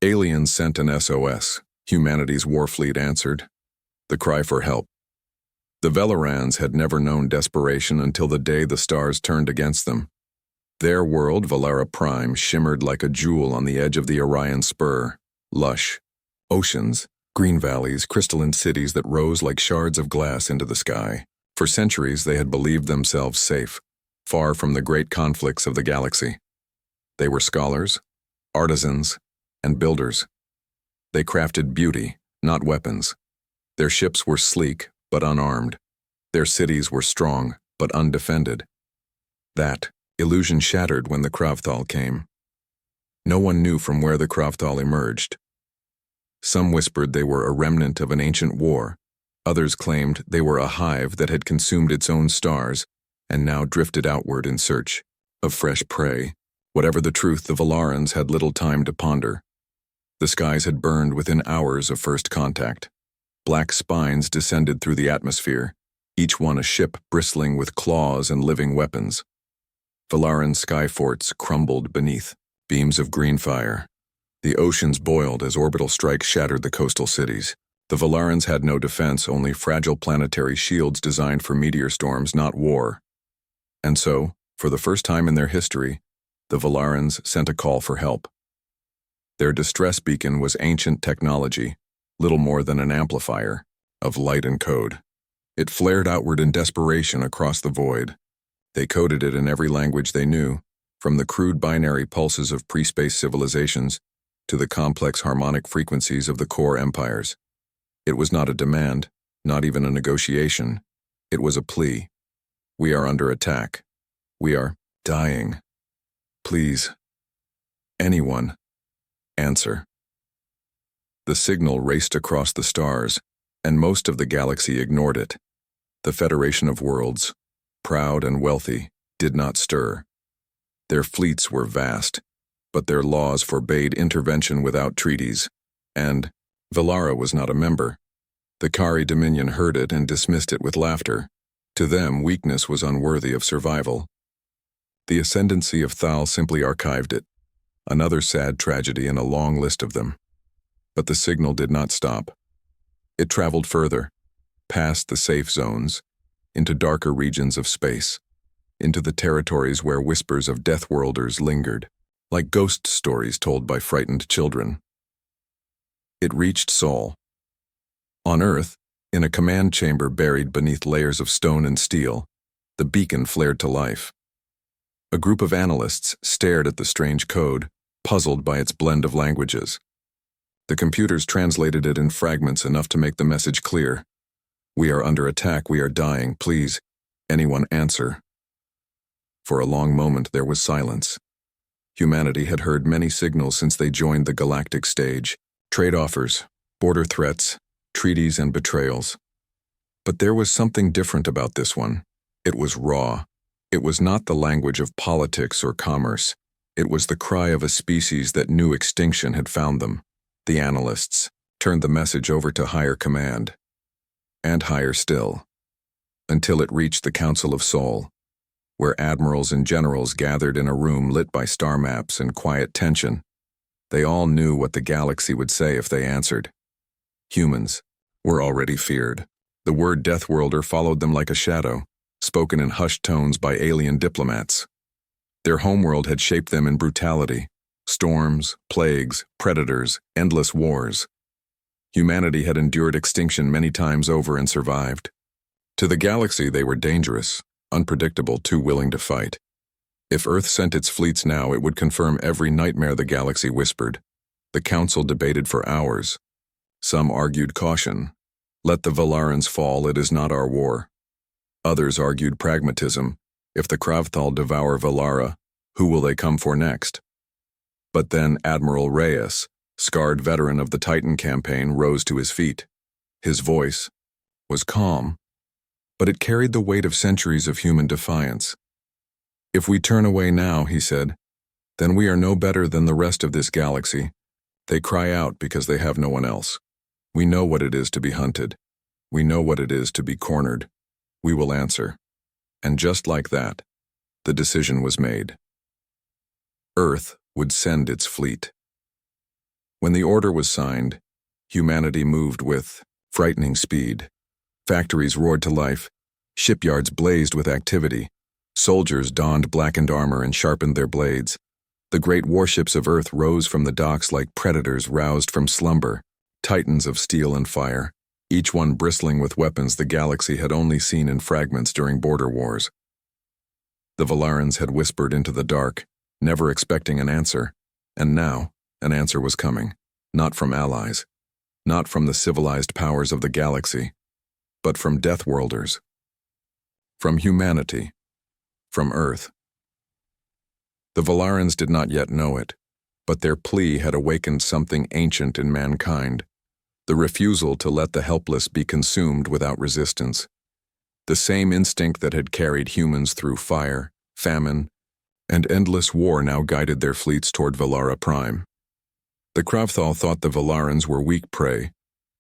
Aliens sent an SOS. Humanity's warfleet answered. The cry for help. The Velorans had never known desperation until the day the stars turned against them. Their world, Valara Prime, shimmered like a jewel on the edge of the Orion Spur. Lush. Oceans, green valleys, crystalline cities that rose like shards of glass into the sky. For centuries they had believed themselves safe, far from the great conflicts of the galaxy. They were scholars, artisans, and builders. They crafted beauty, not weapons. Their ships were sleek, but unarmed. Their cities were strong, but undefended. That illusion shattered when the Kravthal came. No one knew from where the Kravthal emerged. Some whispered they were a remnant of an ancient war. Others claimed they were a hive that had consumed its own stars and now drifted outward in search of fresh prey. Whatever the truth, the Valarans had little time to ponder. The skies had burned within hours of first contact. Black spines descended through the atmosphere, each one a ship bristling with claws and living weapons. Valaran sky forts crumbled beneath beams of green fire. The oceans boiled as orbital strikes shattered the coastal cities. The Valarans had no defense, only fragile planetary shields designed for meteor storms, not war. And so, for the first time in their history, the Valarans sent a call for help. Their distress beacon was ancient technology, little more than an amplifier of light and code. It flared outward in desperation across the void. They coded it in every language they knew, from the crude binary pulses of pre-space civilizations to the complex harmonic frequencies of the core empires. It was not a demand, not even a negotiation. It was a plea. We are under attack. We are dying. Please, anyone, answer. The signal raced across the stars, and most of the galaxy ignored it. The Federation of Worlds, proud and wealthy, did not stir. Their fleets were vast, but their laws forbade intervention without treaties, and Valara was not a member. The Kari Dominion heard it and dismissed it with laughter. To them, weakness was unworthy of survival. The ascendancy of Thal simply archived it, another sad tragedy in a long list of them. But the signal did not stop. It traveled further, past the safe zones, into darker regions of space, into the territories where whispers of Deathworlders lingered, like ghost stories told by frightened children. It reached Sol. On Earth, in a command chamber buried beneath layers of stone and steel, the beacon flared to life. A group of analysts stared at the strange code, puzzled by its blend of languages. The computers translated it in fragments enough to make the message clear. We are under attack, we are dying, please, anyone answer. For a long moment there was silence. Humanity had heard many signals since they joined the Galactic stage. Trade offers, border threats, treaties and betrayals. But there was something different about this one. It was raw. It was not the language of politics or commerce. It was the cry of a species that knew extinction had found them. The analysts turned the message over to higher command, and higher still, until it reached the Council of Sol, where admirals and generals gathered in a room lit by star maps and quiet tension. They all knew what the galaxy would say if they answered. Humans were already feared. The word Deathworlder followed them like a shadow, spoken in hushed tones by alien diplomats. Their homeworld had shaped them in brutality. Storms, plagues, predators, endless wars. Humanity had endured extinction many times over and survived. To the galaxy they were dangerous, unpredictable, too willing to fight. If Earth sent its fleets now, it would confirm every nightmare the galaxy whispered. The Council debated for hours. Some argued caution. Let the Valarans fall, it is not our war. Others argued pragmatism. If the Kravthal devour Valara, who will they come for next? But then Admiral Reyes, scarred veteran of the Titan campaign, rose to his feet. His voice was calm, but it carried the weight of centuries of human defiance. If we turn away now, he said, then we are no better than the rest of this galaxy. They cry out because they have no one else. We know what it is to be hunted. We know what it is to be cornered. We will answer. And just like that, the decision was made. Earth would send its fleet. When the order was signed, humanity moved with frightening speed. Factories roared to life, shipyards blazed with activity, soldiers donned blackened armor and sharpened their blades. The great warships of Earth rose from the docks like predators roused from slumber, titans of steel and fire, each one bristling with weapons the galaxy had only seen in fragments during border wars. The Valarans had whispered into the dark, never expecting an answer, and now an answer was coming, not from allies, not from the civilized powers of the galaxy, but from Deathworlders, from humanity, from Earth. The Valarans did not yet know it, but their plea had awakened something ancient in mankind, the refusal to let the helpless be consumed without resistance. The same instinct that had carried humans through fire, famine, and endless war now guided their fleets toward Valara Prime. The Kravthal thought the Valarans were weak prey.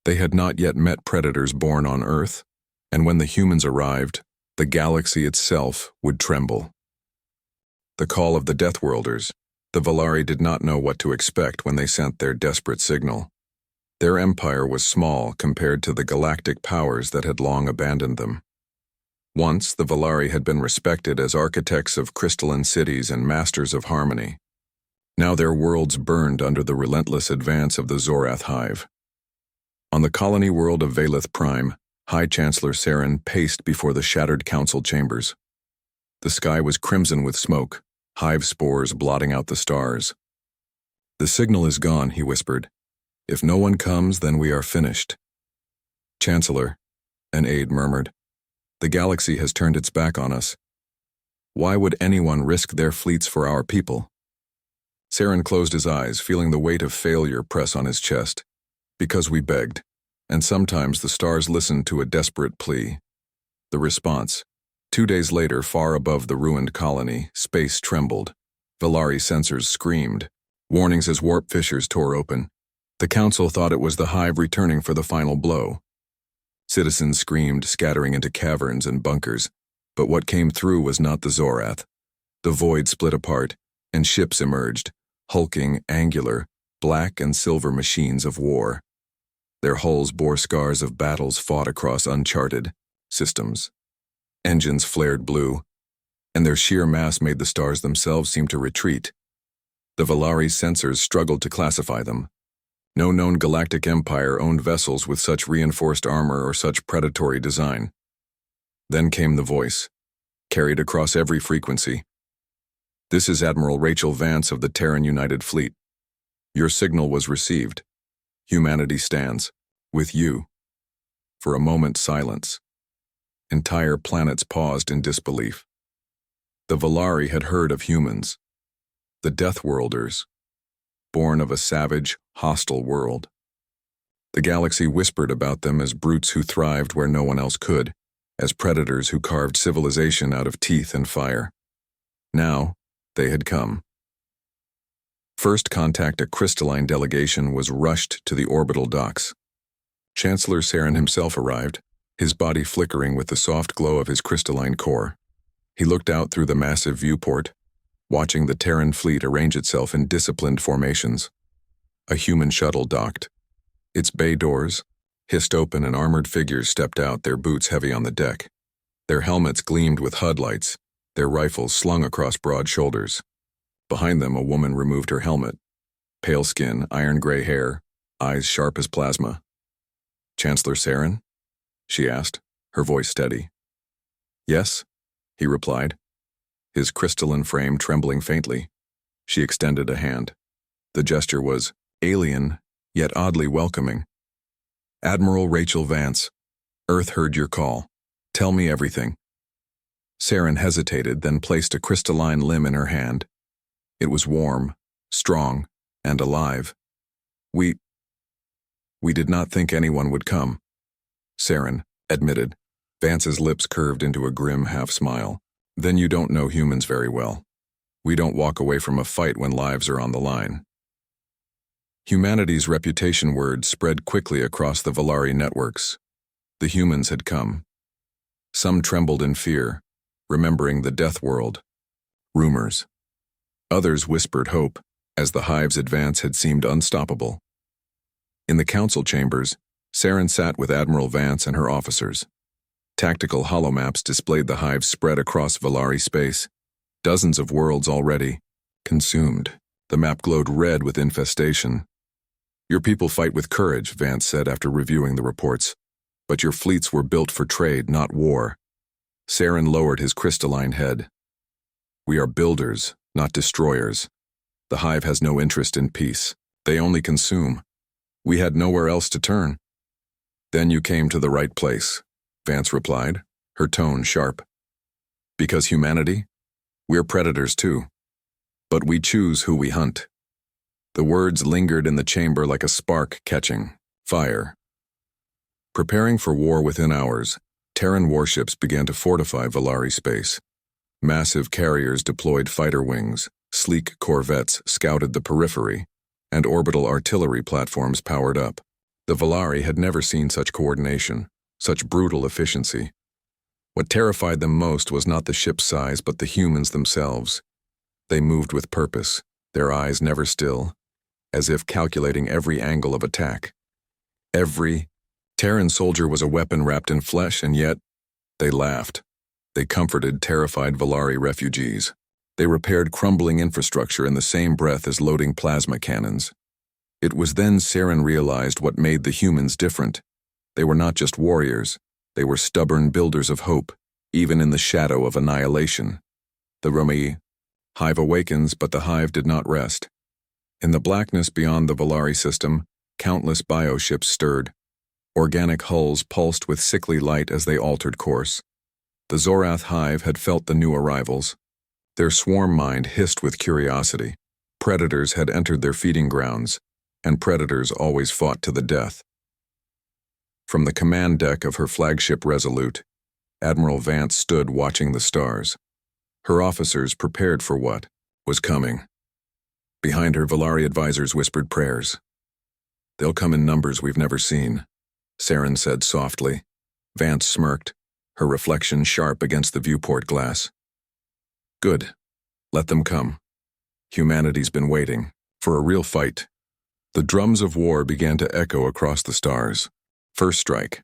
They had not yet met predators born on Earth, and when the humans arrived, the galaxy itself would tremble. The call of the Deathworlders, the Valari did not know what to expect when they sent their desperate signal. Their empire was small compared to the galactic powers that had long abandoned them. Once, the Valari had been respected as architects of crystalline cities and masters of harmony. Now their worlds burned under the relentless advance of the Zorath Hive. On the colony world of Valith Prime, High Chancellor Saren paced before the shattered council chambers. The sky was crimson with smoke, hive spores blotting out the stars. "The signal is gone," he whispered. "If no one comes, then we are finished." "Chancellor," an aide murmured, "the galaxy has turned its back on us. Why would anyone risk their fleets for our people?" Saren closed his eyes, feeling the weight of failure press on his chest. "Because we begged, and sometimes the stars listened to a desperate plea." The response. 2 days later, far above the ruined colony, space trembled. Valari sensors screamed. Warnings as warp fissures tore open. The council thought it was the hive returning for the final blow. Citizens screamed, scattering into caverns and bunkers. But what came through was not the Zorath. The void split apart, and ships emerged, hulking, angular, black and silver machines of war. Their hulls bore scars of battles fought across uncharted systems. Engines flared blue, and their sheer mass made the stars themselves seem to retreat. The Valari's sensors struggled to classify them. No known galactic empire owned vessels with such reinforced armor or such predatory design. Then came the voice, carried across every frequency. "This is Admiral Rachel Vance of the Terran United Fleet. Your signal was received. Humanity stands with you." For a moment, silence. Entire planets paused in disbelief. The Valari had heard of humans, the Deathworlders, born of a savage, hostile world. The galaxy whispered about them as brutes who thrived where no one else could, as predators who carved civilization out of teeth and fire. Now, they had come. First contact, a crystalline delegation was rushed to the orbital docks. Chancellor Saren himself arrived, his body flickering with the soft glow of his crystalline core. He looked out through the massive viewport, watching the Terran fleet arrange itself in disciplined formations. A human shuttle docked. Its bay doors hissed open and armored figures stepped out, their boots heavy on the deck. Their helmets gleamed with HUD lights, their rifles slung across broad shoulders. Behind them, a woman removed her helmet. Pale skin, iron-gray hair, eyes sharp as plasma. "Chancellor Saren?" she asked, her voice steady. "Yes," he replied, his crystalline frame trembling faintly. She extended a hand. The gesture was alien, yet oddly welcoming. "Admiral Rachel Vance, Earth heard your call. Tell me everything." Saren hesitated, then placed a crystalline limb in her hand. It was warm, strong, and alive. We did not think anyone would come," Saren admitted. Vance's lips curved into a grim half-smile. "Then you don't know humans very well. We don't walk away from a fight when lives are on the line." Humanity's reputation word spread quickly across the Valari networks. The humans had come. Some trembled in fear, remembering the death world. Rumors. Others whispered hope, as the hive's advance had seemed unstoppable. In the council chambers, Saren sat with Admiral Vance and her officers. Tactical holomaps displayed the hive spread across Valari space. Dozens of worlds already consumed. The map glowed red with infestation. Your people fight with courage, Vance said after reviewing the reports. But your fleets were built for trade, not war. Saren lowered his crystalline head. We are builders, not destroyers. The hive has no interest in peace. They only consume. We had nowhere else to turn. Then you came to the right place, Vance replied, her tone sharp. Because humanity? We're predators too. But we choose who we hunt. The words lingered in the chamber like a spark catching fire. Preparing for war within hours, Terran warships began to fortify Valari space. Massive carriers deployed fighter wings, sleek corvettes scouted the periphery, and orbital artillery platforms powered up. The Valari had never seen such coordination, such brutal efficiency. What terrified them most was not the ship's size but the humans themselves. They moved with purpose, their eyes never still, as if calculating every angle of attack. Every Terran soldier was a weapon wrapped in flesh, and yet they laughed. They comforted terrified Valari refugees. They repaired crumbling infrastructure in the same breath as loading plasma cannons. It was then Saren realized what made the humans different. They were not just warriors. They were stubborn builders of hope, even in the shadow of annihilation. The Romai hive awakens, but the hive did not rest. In the blackness beyond the Valari system, countless bioships stirred. Organic hulls pulsed with sickly light as they altered course. The Zorath hive had felt the new arrivals. Their swarm mind hissed with curiosity. Predators had entered their feeding grounds, and predators always fought to the death. From the command deck of her flagship Resolute, Admiral Vance stood watching the stars. Her officers prepared for what was coming. Behind her, Valari advisors whispered prayers. They'll come in numbers we've never seen, Saren said softly. Vance smirked, her reflection sharp against the viewport glass. Good. Let them come. Humanity's been waiting for a real fight. The drums of war began to echo across the stars. First strike.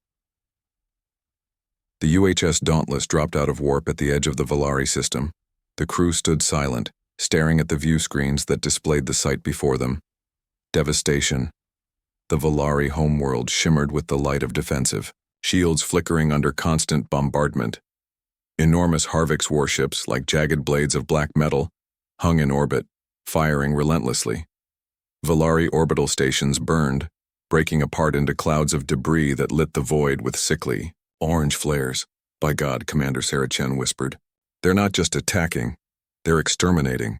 The UHS Dauntless dropped out of warp at the edge of the Valari system. The crew stood silent, staring at the view screens that displayed the sight before them. Devastation. The Valari homeworld shimmered with the light of defensive, shields flickering under constant bombardment. Enormous Harvix warships, like jagged blades of black metal, hung in orbit, firing relentlessly. Valari orbital stations burned, breaking apart into clouds of debris that lit the void with sickly, orange flares. By God, Commander Sarah Chen whispered. They're not just attacking, they're exterminating.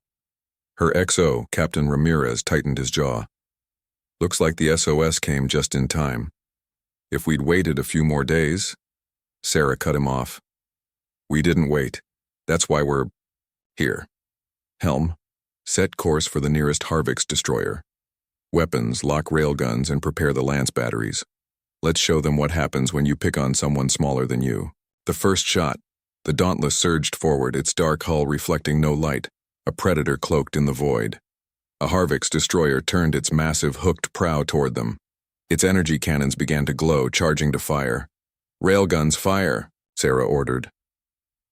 Her XO, Captain Ramirez, tightened his jaw. Looks like the SOS came just in time. If we'd waited a few more days, Sarah cut him off. We didn't wait. That's why we're here. Helm, set course for the nearest Harvix destroyer. Weapons, lock railguns, and prepare the lance batteries. Let's show them what happens when you pick on someone smaller than you. The first shot. The Dauntless surged forward, its dark hull reflecting no light, a predator cloaked in the void. A Harvix destroyer turned its massive hooked prow toward them. Its energy cannons began to glow, charging to fire. Railguns, fire, Sarah ordered.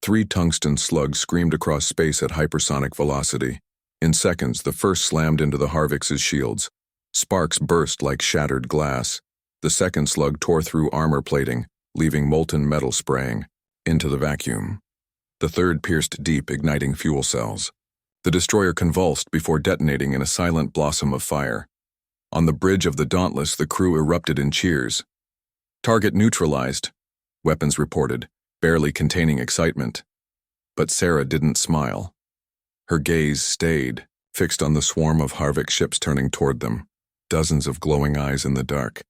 3 tungsten slugs screamed across space at hypersonic velocity. In seconds, the first slammed into the Harvix's shields. Sparks burst like shattered glass. The second slug tore through armor plating, leaving molten metal spraying into the vacuum. The third pierced deep, igniting fuel cells. The destroyer convulsed before detonating in a silent blossom of fire. On the bridge of the Dauntless, the crew erupted in cheers. Target neutralized, weapons reported, barely containing excitement. But Sarah didn't smile. Her gaze stayed, fixed on the swarm of Harvix ships turning toward them, dozens of glowing eyes in the dark.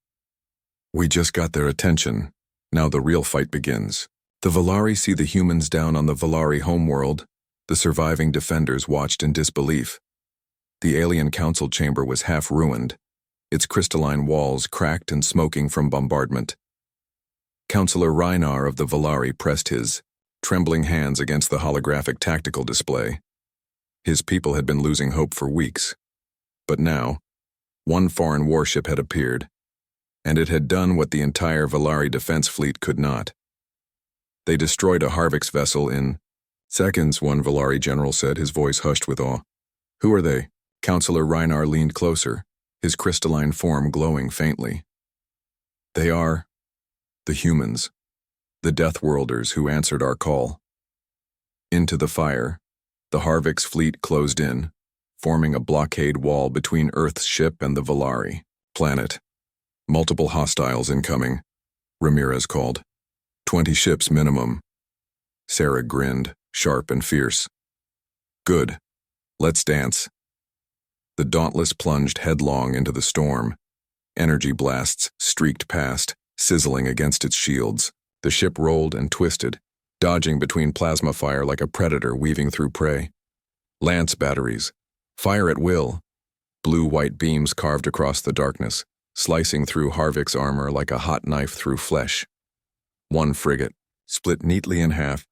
We just got their attention. Now the real fight begins. The Valari see the humans down on the Valari homeworld. The surviving defenders watched in disbelief. The alien council chamber was half ruined, its crystalline walls cracked and smoking from bombardment. Councillor Reinar of the Valari pressed his trembling hands against the holographic tactical display. His people had been losing hope for weeks. But now, one foreign warship had appeared, and it had done what the entire Valari defense fleet could not. They destroyed a Harvick's vessel in seconds, one Valari general said, his voice hushed with awe. Who are they? Counselor Reinar leaned closer, his crystalline form glowing faintly. They are the humans, the Deathworlders who answered our call. Into the fire, the Harvick's fleet closed in, forming a blockade wall between Earth's ship and the Valari planet. Multiple hostiles incoming, Ramirez called. 20 ships minimum. Sarah grinned, sharp and fierce. Good. Let's dance. The Dauntless plunged headlong into the storm. Energy blasts streaked past, sizzling against its shields. The ship rolled and twisted, dodging between plasma fire like a predator weaving through prey. Lance batteries. Fire at will. Blue-white beams carved across the darkness, slicing through Harvick's armor like a hot knife through flesh. One frigate, split neatly in half,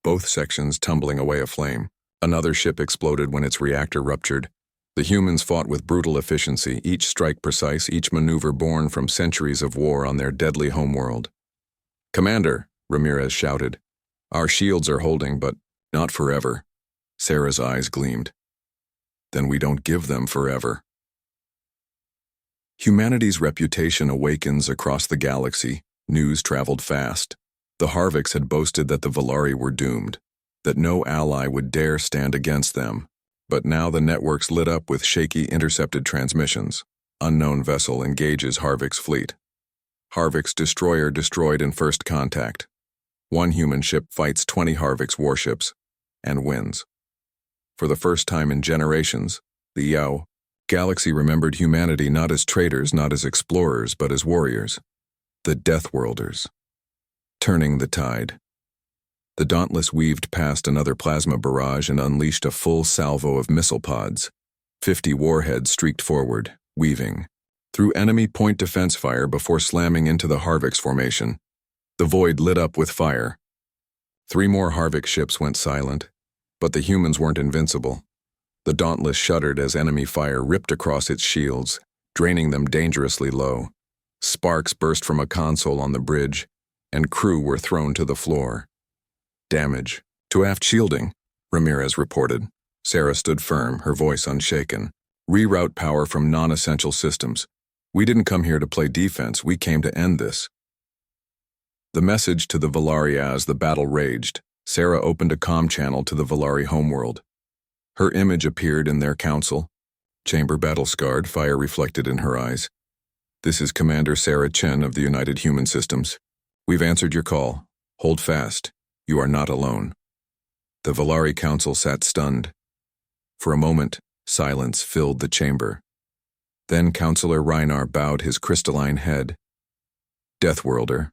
both sections tumbling away aflame. Another ship exploded when its reactor ruptured. The humans fought with brutal efficiency, each strike precise, each maneuver born from centuries of war on their deadly homeworld. Commander, Ramirez shouted. Our shields are holding, but not forever. Sarah's eyes gleamed. Then we don't give them forever. Humanity's reputation awakens across the galaxy. News traveled fast. The Harvicks had boasted that the Valari were doomed, that no ally would dare stand against them. But now the networks lit up with shaky intercepted transmissions. Unknown vessel engages Harvick's fleet. Harvick's destroyer destroyed in first contact. One human ship fights 20 Harvick's warships and wins. For the first time in generations, the Yao galaxy remembered humanity not as traitors, not as explorers, but as warriors. The Deathworlders. Turning the tide. The Dauntless weaved past another plasma barrage and unleashed a full salvo of missile pods. 50 warheads streaked forward, weaving through enemy point defense fire before slamming into the Harvick's formation. The void lit up with fire. 3 more Harvick ships went silent, but the humans weren't invincible. The Dauntless shuddered as enemy fire ripped across its shields, draining them dangerously low. Sparks burst from a console on the bridge, and crew were thrown to the floor. Damage to aft shielding, Ramirez reported. Sarah stood firm, her voice unshaken. Reroute power from non-essential systems. We didn't come here to play defense, we came to end this. The message to the Valari as the battle raged. Sarah opened a comm channel to the Valari homeworld. Her image appeared in their council. Chamber battle-scarred, fire reflected in her eyes. This is Commander Sarah Chen of the United Human Systems. We've answered your call. Hold fast. You are not alone. The Valari Council sat stunned. For a moment, silence filled the chamber. Then Counselor Reinar bowed his crystalline head. Deathworlder,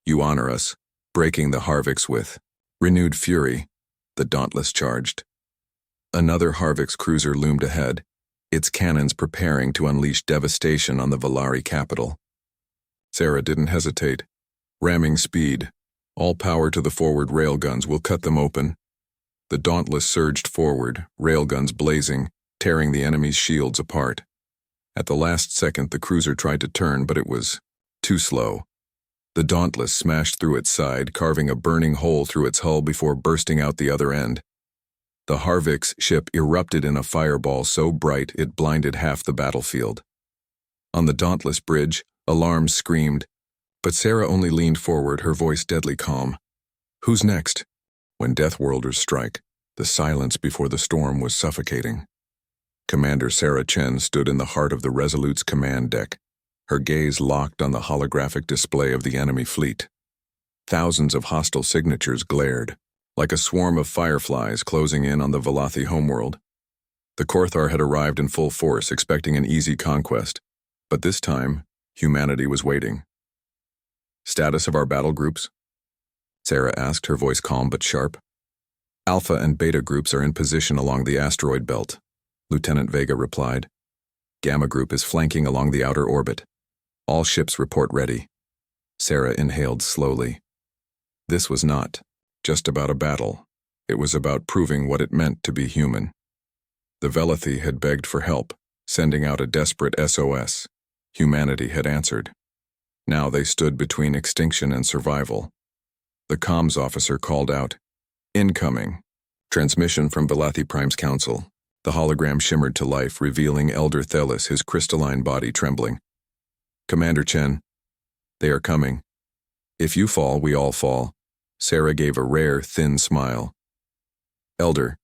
you honor us, breaking the Harvicks with renewed fury. The Dauntless charged. Another Harvick's cruiser loomed ahead, its cannons preparing to unleash devastation on the Valari capital. Sarah didn't hesitate. Ramming speed. All power to the forward railguns will cut them open. The Dauntless surged forward, railguns blazing, tearing the enemy's shields apart. At the last second, the cruiser tried to turn, but it was too slow. The Dauntless smashed through its side, carving a burning hole through its hull before bursting out the other end. The Harvick's ship erupted in a fireball so bright it blinded half the battlefield. On the Dauntless bridge, alarms screamed, but Sarah only leaned forward, her voice deadly calm. Who's next? When Deathworlders strike, the silence before the storm was suffocating. Commander Sarah Chen stood in the heart of the Resolute's command deck, her gaze locked on the holographic display of the enemy fleet. Thousands of hostile signatures glared, like a swarm of fireflies closing in on the Valathi homeworld. The Korthar had arrived in full force, expecting an easy conquest, but this time, humanity was waiting. Status of our battle groups? Sarah asked, her voice calm but sharp. Alpha and Beta groups are in position along the asteroid belt, Lieutenant Vega replied. Gamma group is flanking along the outer orbit. All ships report ready. Sarah inhaled slowly. This was not just about a battle. It was about proving what it meant to be human. The Valathi had begged for help, sending out a desperate SOS. Humanity had answered. Now they stood between extinction and survival. The comms officer called out, "Incoming. Transmission from Valathi Prime's council." The hologram shimmered to life, revealing Elder Thelis, his crystalline body trembling. "Commander Chen, they are coming. If you fall, we all fall." Sarah gave a rare, thin smile. "Elder,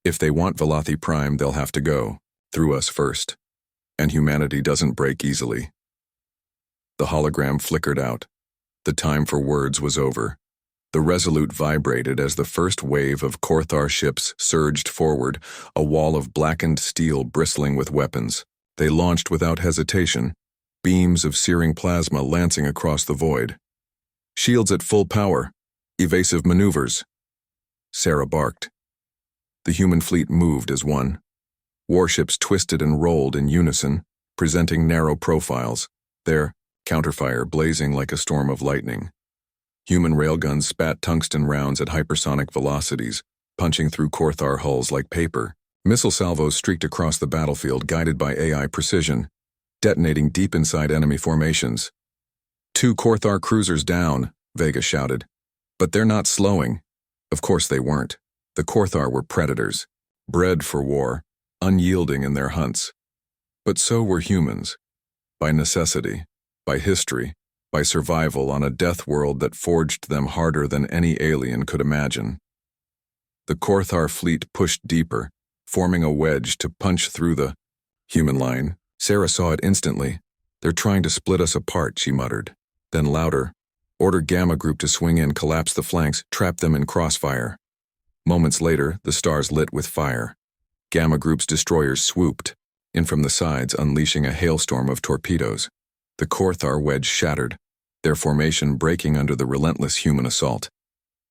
if they want Valathi Prime, they'll have to go through us first. And humanity doesn't break easily." The hologram flickered out. The time for words was over. The Resolute vibrated as the first wave of Korthar ships surged forward, a wall of blackened steel bristling with weapons. They launched without hesitation, beams of searing plasma lancing across the void. "Shields at full power. Evasive maneuvers." Sarah barked. The human fleet moved as one. Warships twisted and rolled in unison, presenting narrow profiles, their counterfire blazing like a storm of lightning. Human railguns spat tungsten rounds at hypersonic velocities, punching through Korthar hulls like paper. Missile salvos streaked across the battlefield, guided by AI precision, detonating deep inside enemy formations. "2 Korthar cruisers down," Vega shouted. "But they're not slowing." Of course they weren't. The Korthar were predators, bred for war, unyielding in their hunts. But so were humans, by necessity, by history, by survival on a death world that forged them harder than any alien could imagine. The Korthar fleet pushed deeper, forming a wedge to punch through the human line. Sarah saw it instantly. "They're trying to split us apart," she muttered. Then louder, "Order Gamma Group to swing in, collapse the flanks, trap them in crossfire." Moments later, the stars lit with fire. Gamma Group's destroyers swooped in from the sides, unleashing a hailstorm of torpedoes. The Korthar wedge shattered, their formation breaking under the relentless human assault.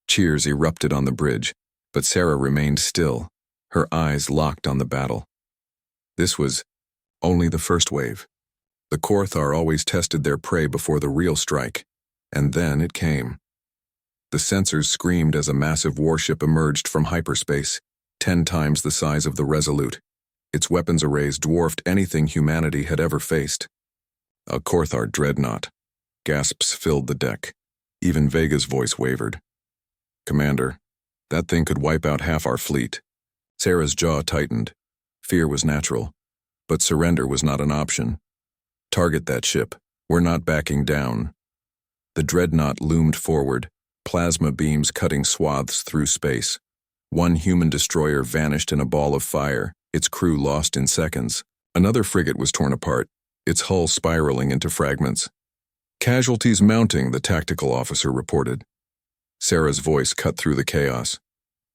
Cheers erupted on the bridge, but Sarah remained still, her eyes locked on the battle. This was only the first wave. The Korthar always tested their prey before the real strike, and then it came. The sensors screamed as a massive warship emerged from hyperspace, 10 times the size of the Resolute. Its weapons arrays dwarfed anything humanity had ever faced. A Korthar dreadnought. Gasps filled the deck. Even Vega's voice wavered. "Commander, that thing could wipe out half our fleet." Sarah's jaw tightened. Fear was natural, but surrender was not an option. "Target that ship. We're not backing down." The dreadnought loomed forward, plasma beams cutting swaths through space. One human destroyer vanished in a ball of fire, its crew lost in seconds. Another frigate was torn apart, its hull spiraling into fragments. "Casualties mounting," the tactical officer reported. Sarah's voice cut through the chaos.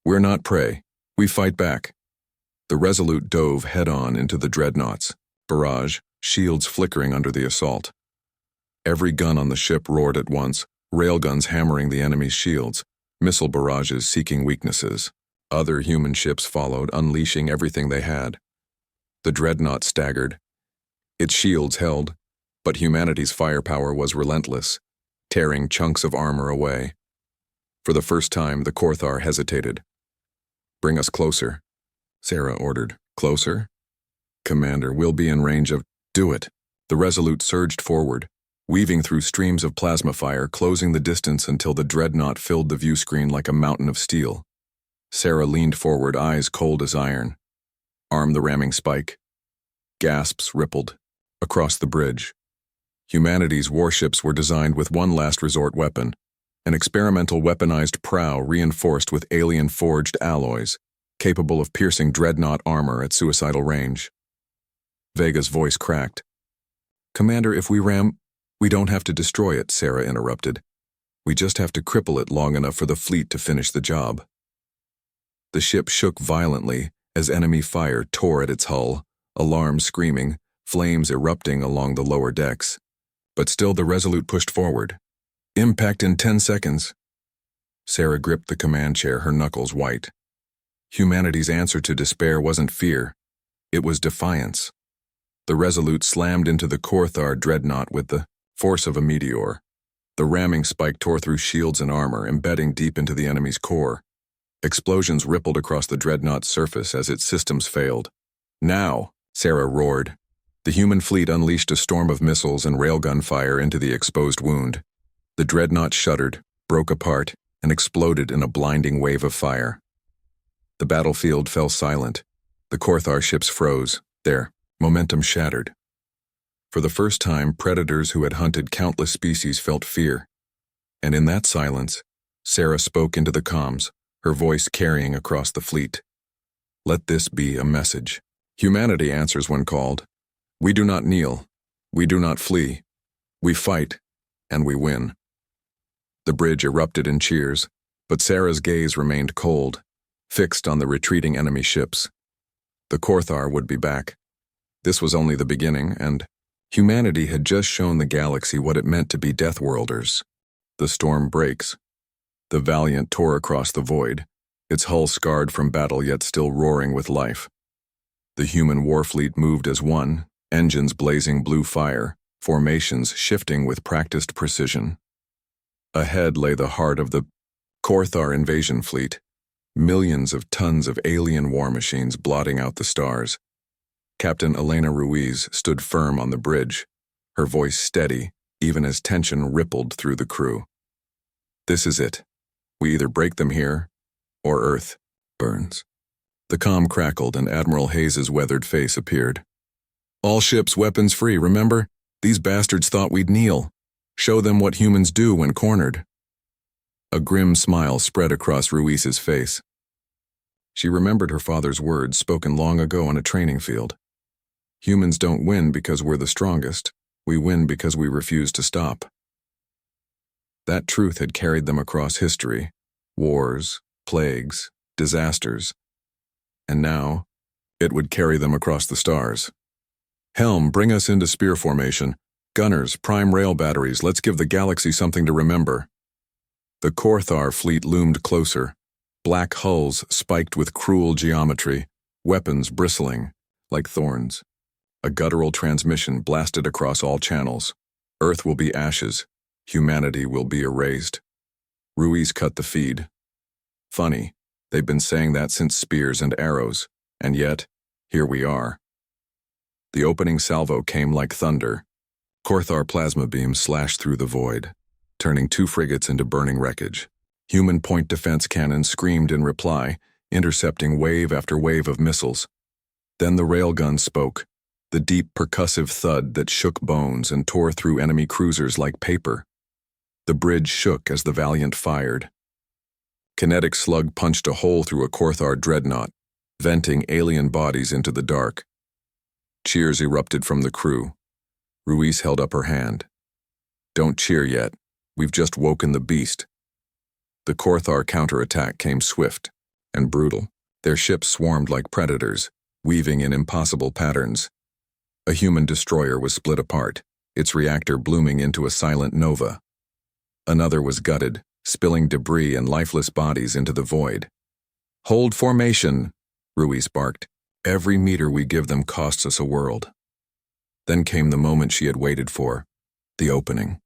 "We're not prey. We fight back." The Resolute dove head-on into the dreadnoughts, barrage, shields flickering under the assault. Every gun on the ship roared at once, railguns hammering the enemy's shields, missile barrages seeking weaknesses. Other human ships followed, unleashing everything they had. The dreadnought staggered. Its shields held, but humanity's firepower was relentless, tearing chunks of armor away. For the first time, the Korthar hesitated. "Bring us closer," Sarah ordered. "Closer?" "Commander, we'll be in range of—" "Do it." The Resolute surged forward, weaving through streams of plasma fire, closing the distance until the dreadnought filled the view screen like a mountain of steel. Sarah leaned forward, eyes cold as iron. "Arm the ramming spike." Gasps rippled across the bridge. Humanity's warships were designed with one last resort weapon, an experimental weaponized prow reinforced with alien-forged alloys, capable of piercing dreadnought armor at suicidal range. Vega's voice cracked. "Commander, if we ram—" "We don't have to destroy it," Sarah interrupted. "We just have to cripple it long enough for the fleet to finish the job." The ship shook violently as enemy fire tore at its hull, alarms screaming, flames erupting along the lower decks. But still the Resolute pushed forward. "Impact in 10 seconds." Sarah gripped the command chair, her knuckles white. Humanity's answer to despair wasn't fear. It was defiance. The Resolute slammed into the Korthar dreadnought with the force of a meteor. The ramming spike tore through shields and armor, embedding deep into the enemy's core. Explosions rippled across the dreadnought's surface as its systems failed. "Now!" Sarah roared. The human fleet unleashed a storm of missiles and railgun fire into the exposed wound. The dreadnought shuddered, broke apart, and exploded in a blinding wave of fire. The battlefield fell silent. The Korthar ships froze, their momentum shattered. For the first time, predators who had hunted countless species felt fear. And in that silence, Sarah spoke into the comms, her voice carrying across the fleet. Let this be a message. Humanity answers when called. We do not kneel. We do not flee. We fight, and we win. The bridge erupted in cheers, but Sarah's gaze remained cold, fixed on the retreating enemy ships. The Korthar would be back. This was only the beginning, and humanity had just shown the galaxy what it meant to be Deathworlders. The storm breaks. The Valiant tore across the void, its hull scarred from battle yet still roaring with life. The human warfleet moved as one, engines blazing blue fire, formations shifting with practiced precision. Ahead lay the heart of the Korthar invasion fleet, millions of tons of alien war machines blotting out the stars. Captain Elena Ruiz stood firm on the bridge, her voice steady, even as tension rippled through the crew. This is it. We either break them here, or Earth burns. The comm crackled and Admiral Hayes's weathered face appeared. All ships weapons free, remember? These bastards thought we'd kneel. Show them what humans do when cornered. A grim smile spread across Ruiz's face. She remembered her father's words spoken long ago on a training field. Humans don't win because we're the strongest. We win because we refuse to stop. That truth had carried them across history. Wars, plagues, disasters. And now, it would carry them across the stars. Helm, bring us into spear formation. Gunners, prime rail batteries, let's give the galaxy something to remember. The Korthar fleet loomed closer, black hulls spiked with cruel geometry, weapons bristling like thorns. A guttural transmission blasted across all channels. Earth will be ashes. Humanity will be erased. Ruiz cut the feed. Funny, they've been saying that since spears and arrows, and yet, here we are. The opening salvo came like thunder. Korthar plasma beams slashed through the void, turning 2 frigates into burning wreckage. Human point defense cannons screamed in reply, intercepting wave after wave of missiles. Then the railgun spoke, the deep percussive thud that shook bones and tore through enemy cruisers like paper. The bridge shook as the Valiant fired. Kinetic slug punched a hole through a Korthar dreadnought, venting alien bodies into the dark. Cheers erupted from the crew. Ruiz held up her hand. Don't cheer yet. We've just woken the beast. The Korthar counterattack came swift and brutal. Their ships swarmed like predators, weaving in impossible patterns. A human destroyer was split apart, its reactor blooming into a silent nova. Another was gutted, spilling debris and lifeless bodies into the void. Hold formation, Ruiz barked. Every meter we give them costs us a world. Then came the moment she had waited for, the opening.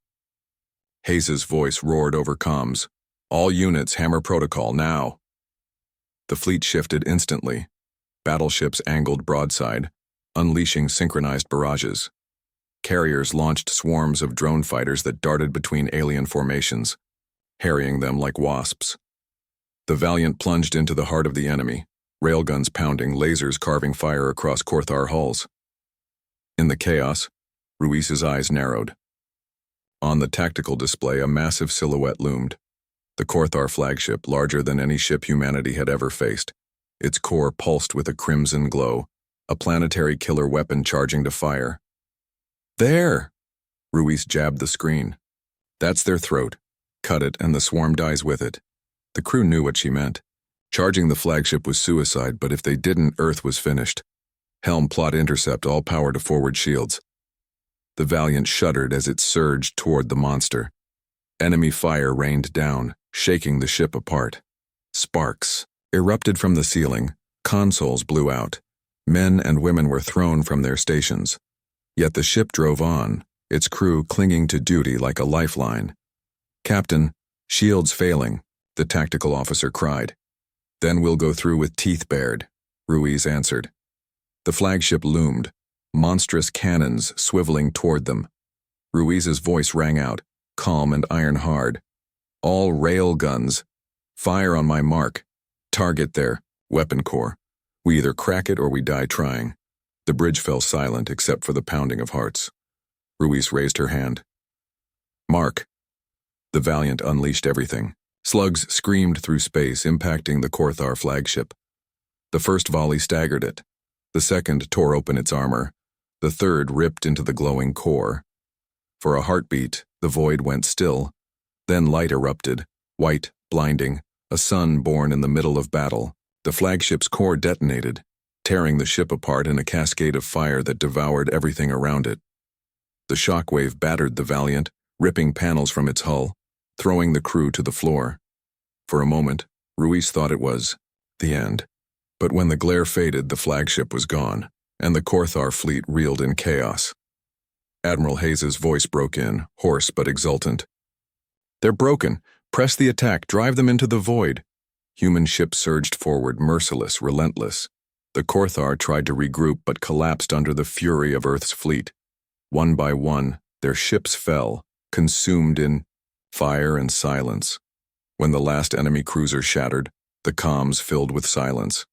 Hayes's voice roared over comms. All units, hammer protocol, now. The fleet shifted instantly. Battleships angled broadside, unleashing synchronized barrages. Carriers launched swarms of drone fighters that darted between alien formations, harrying them like wasps. The Valiant plunged into the heart of the enemy, railguns pounding, lasers carving fire across Korthar hulls. In the chaos, Ruiz's eyes narrowed. On the tactical display, a massive silhouette loomed. The Korthar flagship, larger than any ship humanity had ever faced. Its core pulsed with a crimson glow, a planetary killer weapon charging to fire. There! Ruiz jabbed the screen. That's their throat. Cut it and the swarm dies with it. The crew knew what she meant. Charging the flagship was suicide, but if they didn't, Earth was finished. Helm, plot intercept, all power to forward shields. The Valiant shuddered as it surged toward the monster. Enemy fire rained down, shaking the ship apart. Sparks erupted from the ceiling. Consoles blew out. Men and women were thrown from their stations. Yet the ship drove on, its crew clinging to duty like a lifeline. Captain, shields failing, the tactical officer cried. Then we'll go through with teeth bared, Ruiz answered. The flagship loomed, monstrous cannons swiveling toward them. Ruiz's voice rang out, calm and iron-hard. All rail guns. Fire on my mark. Target their weapon core. We either crack it or we die trying. The bridge fell silent except for the pounding of hearts. Ruiz raised her hand. Mark. The Valiant unleashed everything. Slugs screamed through space, impacting the Korthar flagship. The first volley staggered it. The second tore open its armor. The third ripped into the glowing core. For a heartbeat, the void went still. Then light erupted, white, blinding, a sun born in the middle of battle. The flagship's core detonated, tearing the ship apart in a cascade of fire that devoured everything around it. The shockwave battered the Valiant, ripping panels from its hull, throwing the crew to the floor. For a moment, Ruiz thought it was the end. But when the glare faded, the flagship was gone, and the Korthar fleet reeled in chaos. Admiral Hayes's voice broke in, hoarse but exultant. They're broken. Press the attack. Drive them into the void. Human ships surged forward, merciless, relentless. The Korthar tried to regroup but collapsed under the fury of Earth's fleet. One by one, their ships fell, consumed in fire and silence. When the last enemy cruiser shattered, the comms filled with silence.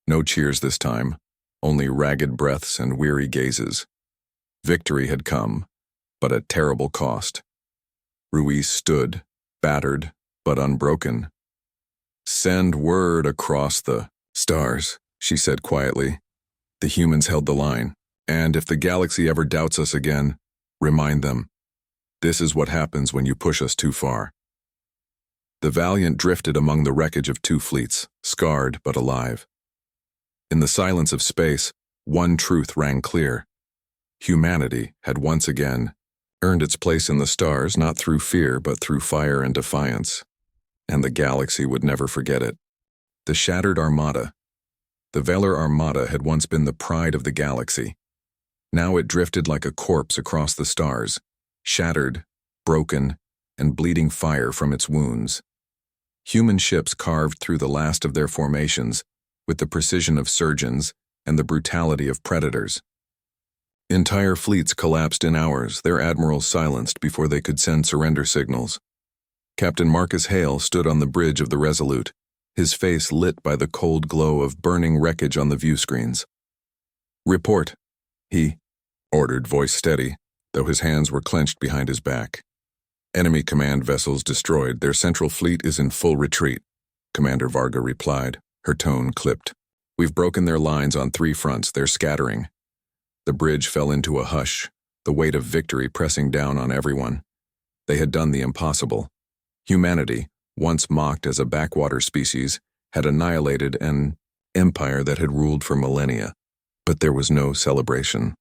No cheers this time, only ragged breaths and weary gazes. Victory had come, but at terrible cost. Ruiz stood, battered, but unbroken. Send word across the stars, she said quietly. The humans held the line, and if the galaxy ever doubts us again, remind them. This is what happens when you push us too far. The Valiant drifted among the wreckage of two fleets, scarred but alive. In the silence of space, one truth rang clear. Humanity had once again earned its place in the stars not through fear but through fire and defiance. And the galaxy would never forget it. The shattered armada. The Velar armada had once been the pride of the galaxy. Now it drifted like a corpse across the stars, shattered, broken, and bleeding fire from its wounds. Human ships carved through the last of their formations with the precision of surgeons and the brutality of predators. Entire fleets collapsed in hours, their admirals silenced before they could send surrender signals. Captain Marcus Hale stood on the bridge of the Resolute, his face lit by the cold glow of burning wreckage on the view screens. Report, he ordered, voice steady, though his hands were clenched behind his back. Enemy command vessels destroyed. Their central fleet is in full retreat, Commander Varga replied, her tone clipped. We've broken their lines on 3 fronts. They're scattering. The bridge fell into a hush, the weight of victory pressing down on everyone. They had done the impossible. Humanity, once mocked as a backwater species, had annihilated an empire that had ruled for millennia. But there was no celebration.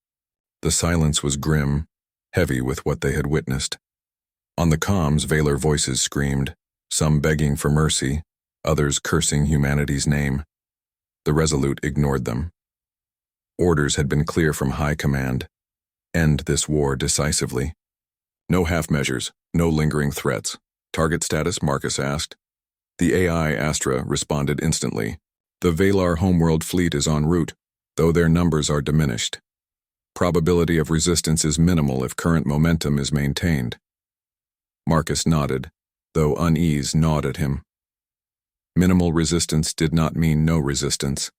The silence was grim, heavy with what they had witnessed. On the comms, Valar voices screamed, some begging for mercy, others cursing humanity's name. The Resolute ignored them. Orders had been clear from high command. End this war decisively. No half measures, no lingering threats. Target status, Marcus asked. The AI Astra responded instantly. The Valar homeworld fleet is en route, though their numbers are diminished. Probability of resistance is minimal if current momentum is maintained. Marcus nodded, though unease gnawed at him. Minimal resistance did not mean no resistance.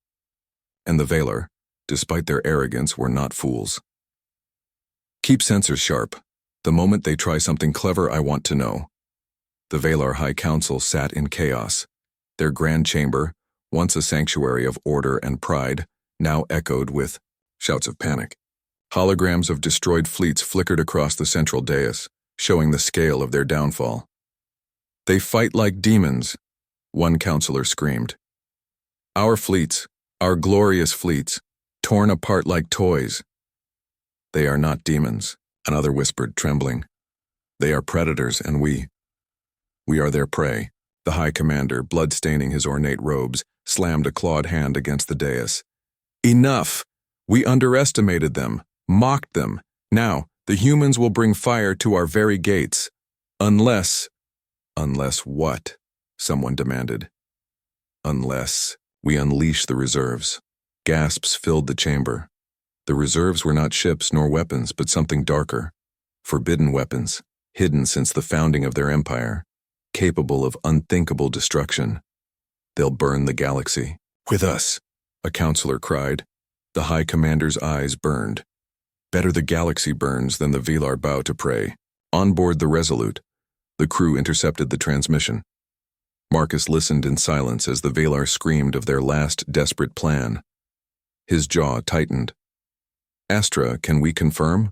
And the Valar, despite their arrogance, were not fools. Keep sensors sharp. The moment they try something clever, I want to know. The Valar High Council sat in chaos. Their grand chamber, once a sanctuary of order and pride, now echoed with shouts of panic. Holograms of destroyed fleets flickered across the central dais, showing the scale of their downfall. They fight like demons, one counselor screamed. Our fleets, our glorious fleets, torn apart like toys. They are not demons, another whispered, trembling. They are predators, and we are their prey. The High Commander, blood-staining his ornate robes, slammed a clawed hand against the dais. Enough! We underestimated them, mocked them. Now, the humans will bring fire to our very gates. Unless what? Someone demanded. Unless we unleash the reserves. Gasps filled the chamber. The reserves were not ships nor weapons, but something darker. Forbidden weapons, hidden since the founding of their empire, capable of unthinkable destruction. They'll burn the galaxy. With us, a counselor cried. The High Commander's eyes burned. Better the galaxy burns than the Velar bow to prey. On board the Resolute, the crew intercepted the transmission. Marcus listened in silence as the Velar screamed of their last desperate plan. His jaw tightened. Astra, can we confirm?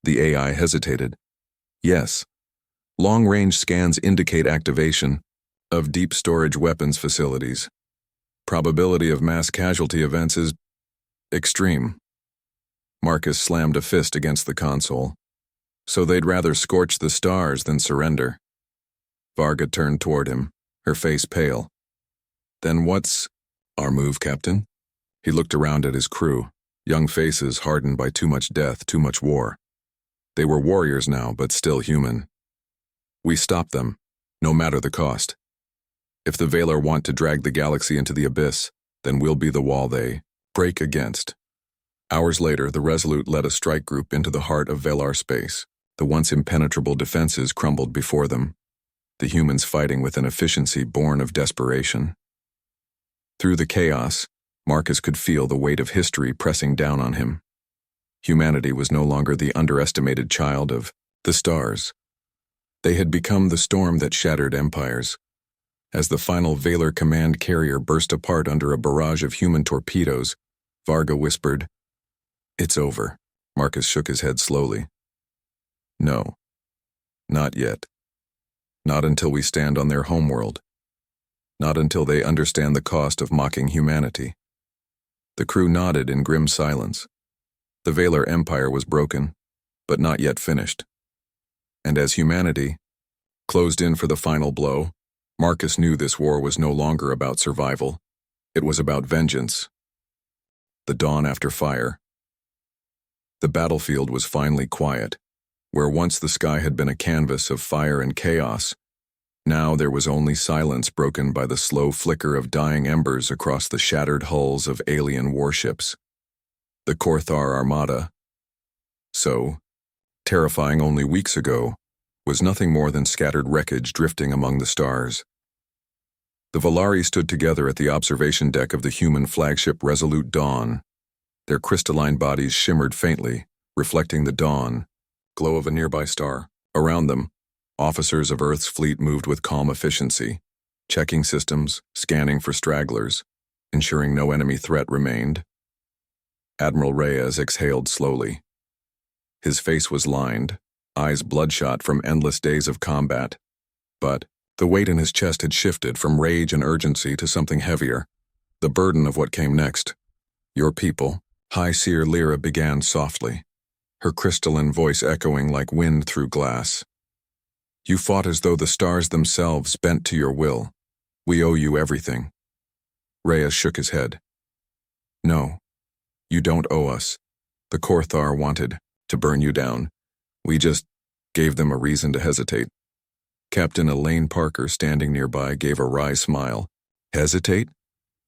The AI hesitated. Yes. Long-range scans indicate activation of deep storage weapons facilities. Probability of mass casualty events is extreme. Marcus slammed a fist against the console. So they'd rather scorch the stars than surrender. Varga turned toward him, her face pale. Then what's our move, Captain? He looked around at his crew, young faces hardened by too much death, too much war. They were warriors now, but still human. We stop them, no matter the cost. If the Valar want to drag the galaxy into the abyss, then we'll be the wall they break against. Hours later, the Resolute led a strike group into the heart of Valar space. The once impenetrable defenses crumbled before them, the humans fighting with an efficiency born of desperation. Through the chaos, Marcus could feel the weight of history pressing down on him. Humanity was no longer the underestimated child of the stars. They had become the storm that shattered empires. As the final Valar command carrier burst apart under a barrage of human torpedoes, Varga whispered, "It's over." Marcus shook his head slowly. No. Not yet. Not until we stand on their homeworld. Not until they understand the cost of mocking humanity. The crew nodded in grim silence. The Valar Empire was broken, but not yet finished. And as humanity closed in for the final blow, Marcus knew this war was no longer about survival. It was about vengeance. The dawn after fire. The battlefield was finally quiet. Where once the sky had been a canvas of fire and chaos, now there was only silence broken by the slow flicker of dying embers across the shattered hulls of alien warships. The Korthar Armada, so terrifying only weeks ago, was nothing more than scattered wreckage drifting among the stars. The Valari stood together at the observation deck of the human flagship Resolute Dawn. Their crystalline bodies shimmered faintly, reflecting the dawn glow of a nearby star. Around them, officers of Earth's fleet moved with calm efficiency, checking systems, scanning for stragglers, ensuring no enemy threat remained. Admiral Reyes exhaled slowly. His face was lined, eyes bloodshot from endless days of combat. But the weight in his chest had shifted from rage and urgency to something heavier, the burden of what came next. Your people, High Seer Lyra began softly, her crystalline voice echoing like wind through glass. You fought as though the stars themselves bent to your will. We owe you everything. Reyes shook his head. No, you don't owe us. The Korthar wanted to burn you down. We just gave them a reason to hesitate. Captain Elaine Parker, standing nearby, gave a wry smile. Hesitate?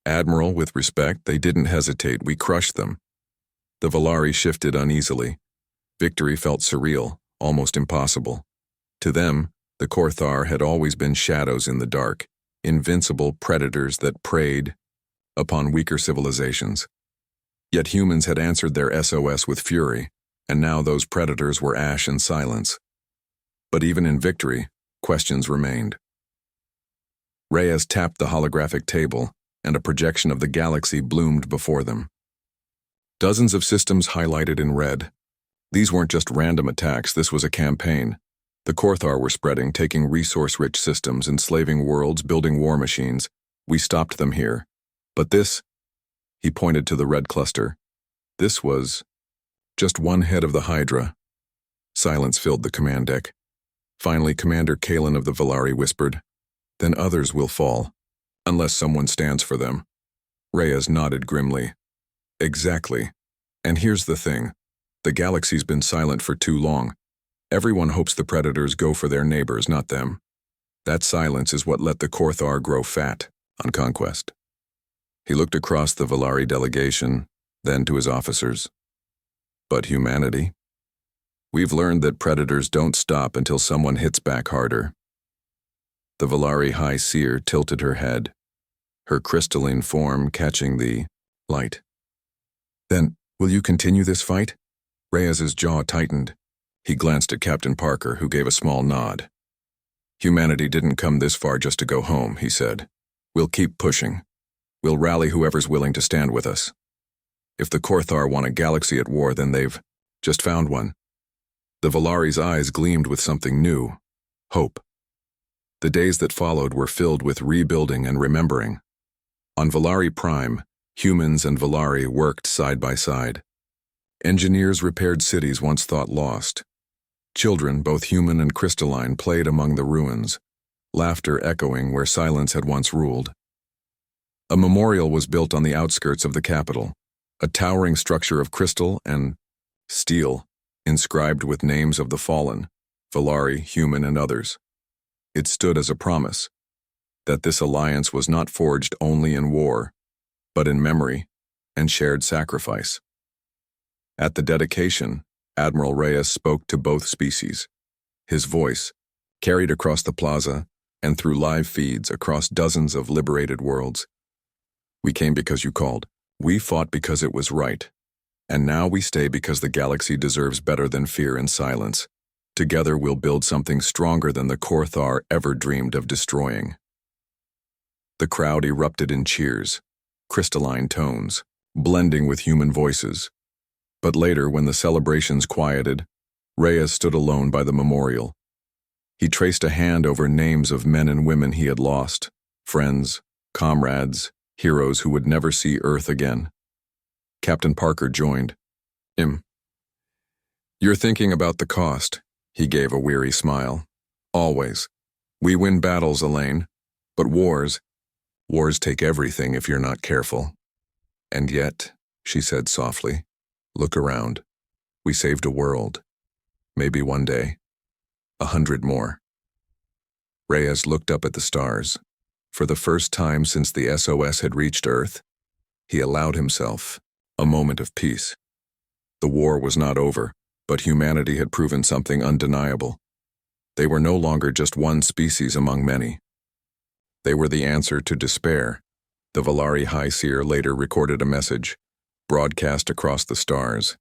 Admiral, with respect, they didn't hesitate. We crushed them. The Valari shifted uneasily. Victory felt surreal, almost impossible. To them, the Korthar had always been shadows in the dark, invincible predators that preyed upon weaker civilizations. Yet humans had answered their SOS with fury, and now those predators were ash and silence. But even in victory, questions remained. Reyes tapped the holographic table, and a projection of the galaxy bloomed before them. Dozens of systems highlighted in red. These weren't just random attacks, this was a campaign. The Korthar were spreading, taking resource-rich systems, enslaving worlds, building war machines. We stopped them here. But this, he pointed to the red cluster, this was just one head of the Hydra. Silence filled the command deck. Finally, Commander Kalen of the Valari whispered, Then others will fall, unless someone stands for them. Reyes nodded grimly. Exactly. And here's the thing. The galaxy's been silent for too long. Everyone hopes the predators go for their neighbors, not them. That silence is what let the Korthar grow fat on conquest. He looked across the Valari delegation, then to his officers. But humanity? We've learned that predators don't stop until someone hits back harder. The Valari High Seer tilted her head, her crystalline form catching the light. Then, will you continue this fight? Reyes's jaw tightened. He glanced at Captain Parker, who gave a small nod. Humanity didn't come this far just to go home, he said. We'll keep pushing. We'll rally whoever's willing to stand with us. If the Korthar want a galaxy at war, then they've just found one. The Valari's eyes gleamed with something new, hope. The days that followed were filled with rebuilding and remembering. On Valari Prime, humans and Valari worked side by side. Engineers repaired cities once thought lost. Children, both human and crystalline, played among the ruins, laughter echoing where silence had once ruled. A memorial was built on the outskirts of the capital, a towering structure of crystal and steel, inscribed with names of the fallen, Valari, human, and others. It stood as a promise that this alliance was not forged only in war, but in memory and shared sacrifice. At the dedication, Admiral Reyes spoke to both species. His voice, carried across the plaza and through live feeds across dozens of liberated worlds. We came because you called. We fought because it was right. And now we stay because the galaxy deserves better than fear and silence. Together we'll build something stronger than the Korthar ever dreamed of destroying. The crowd erupted in cheers, crystalline tones, blending with human voices. But later, when the celebrations quieted, Reyes stood alone by the memorial. He traced a hand over names of men and women he had lost, friends, comrades, heroes who would never see Earth again. Captain Parker joined. You're thinking about the cost, he gave a weary smile. Always. We win battles, Elaine, but wars take everything if you're not careful. And yet, she said softly, look around. We saved a world. Maybe one day. 100 more. Reyes looked up at the stars. For the first time since the SOS had reached Earth, he allowed himself a moment of peace. The war was not over, but humanity had proven something undeniable. They were no longer just one species among many. They were the answer to despair. The Valari High Seer later recorded a message, broadcast across the stars.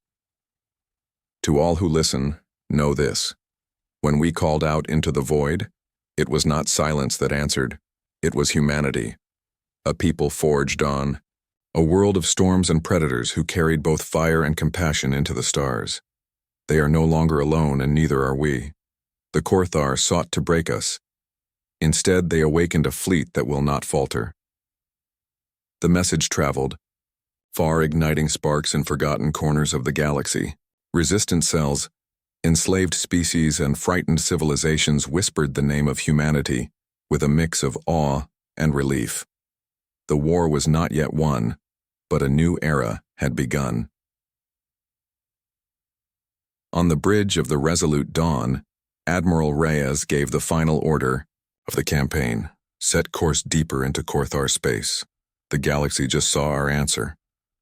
To all who listen, know this. When we called out into the void, it was not silence that answered. It was humanity. A people forged on. A world of storms and predators who carried both fire and compassion into the stars. They are no longer alone, and neither are we. The Korthar sought to break us. Instead, they awakened a fleet that will not falter. The message traveled, far igniting sparks in forgotten corners of the galaxy. Resistant cells, enslaved species, and frightened civilizations whispered the name of humanity with a mix of awe and relief. The war was not yet won, but a new era had begun. On the bridge of the Resolute Dawn, Admiral Reyes gave the final order of the campaign, set course deeper into Korthar space. The galaxy just saw our answer.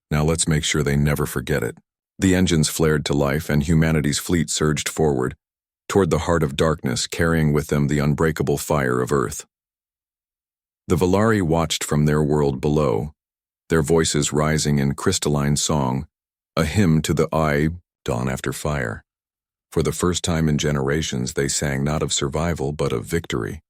Now let's make sure they never forget it. The engines flared to life and humanity's fleet surged forward, toward the heart of darkness, carrying with them the unbreakable fire of Earth. The Valari watched from their world below, their voices rising in crystalline song, a hymn to the dawn after fire. For the first time in generations, they sang not of survival but of victory.